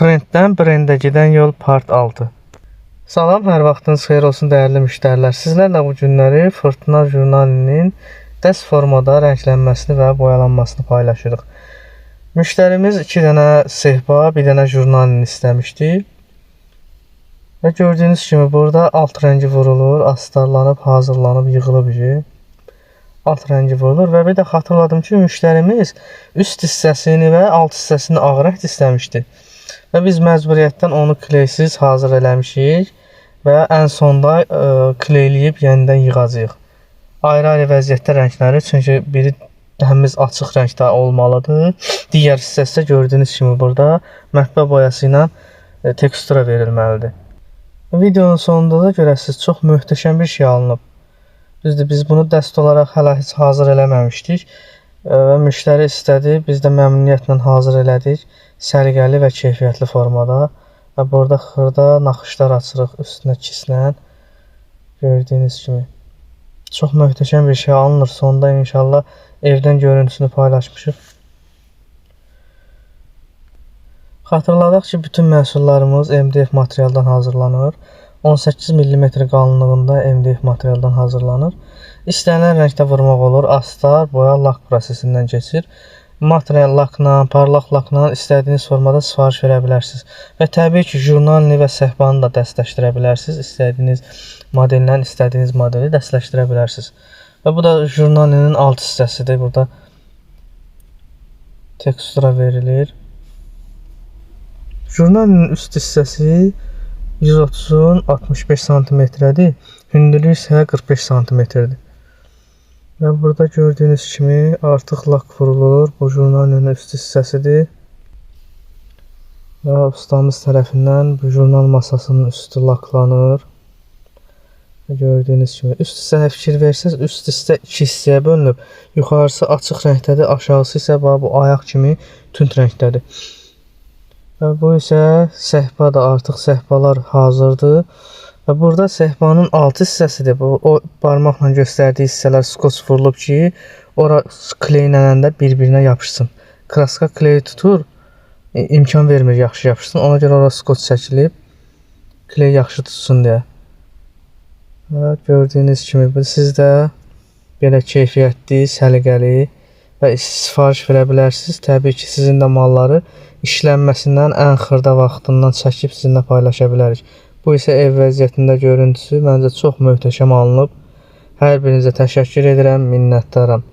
Trenddən brendə gedən yol part 6. Salam, hər vaxtınız xeyir olsun dəyərli müştərilər. Sizlərlə bu günləri Fırtına jurnalinin dəst formada rənglənməsini və boyalanmasını paylaşırıq. Müştərimiz 2 dənə sehpa, 1 dənə jurnalini istəmişdi. Və gördüyünüz kimi burada alt rəngi vurulur, astarlanıb, hazırlanıb, yığılıb alt rəngi vurulur və bir də xatırladım ki, müştərimiz üst hissəsini və alt hissəsini ağ rəng istəmişdi. Və biz məcburiyyətdən onu kleysiz hazır eləmişik və ən sonda kleyləyib yenidən yığacağıq. Ayrı-ayrı vəziyyətdə rəngləri, çünki biri həmiz açıq rəngdə olmalıdır. Digər hissəsi gördüyünüz kimi burada mətbə boyası ilə tekstura verilməlidir. Videonun sonunda da görəsiniz, çox möhtəşəm bir şey alınıb. Düzdür, biz bunu dəst olaraq hələ heç hazır eləməmişdik və müştəri istədi, biz də məmnuniyyətlə hazır elədik, səliqəli və keyfiyyətli formada. Və burada xırda naxışlar açırıq üstünə kislə, gördüyünüz kimi. Çox möhtəşəm bir şey alınır, sonda inşallah evdən görüntüsünü paylaşmışıq. Xatırladaq ki, bütün məhsullarımız MDF materialdan hazırlanır. 18 mm qalınlığında MDF materialdan hazırlanır. İstənilən rəngdə vurmaq olur. Astar, boya, lak prosesindən keçir. Material lakla, parlaq lakla istədiyiniz formada sifariş verə bilərsiniz. Və təbii ki, jurnalini və səhpanı da dəstləşdirə bilərsiniz. İstədiyiniz modellə, istədiyiniz modeli dəstləşdirə bilərsiniz. Və bu da jurnalinin alt hissəsidir. Burada tekstura verilir. Jurnalinin üst hissəsi 130-un 65 cm-dir. Hündürlüyü isə 45 cm-dir. Və burada gördüyünüz kimi artıq lak vurulur. Bu jurnalın üst hissəsidir. Və ustamız tərəfindən bu jurnal masasının üstü laklanır. Və gördüyünüz kimi üst hissəyə fikir versəz, üst hissə 2 hissəyə bölünüb. Yuxarısı açıq rəngdədir, aşağısı isə bu ayaq kimi tünd rəngdədir. Və bu isə səhpa da, artıq səhpalar hazırdır. Və burada səhpanın altı hissəsidir. O barmaqla göstərdiyi hissələr skoç vurulub ki, ora kleylənəndə bir-birinə yapışsın. Kraska kleyi tutur, imkan vermir yaxşı yapışsın. Ona görə ora skoç çəkilib, kley yaxşı tutsun deyə. Və gördüyünüz kimi siz də belə keyfiyyətli, səliqəli və sifariş verə bilərsiniz. Təbii ki, sizin də malları işlənməsindən ən xırda vaxtından çəkib sizinlə paylaşa bilərik. Bu isə ev vəziyyətində görüntüsü məncə çox möhtəşəm alınıb. Hər birinizə təşəkkür edirəm, minnətdaram.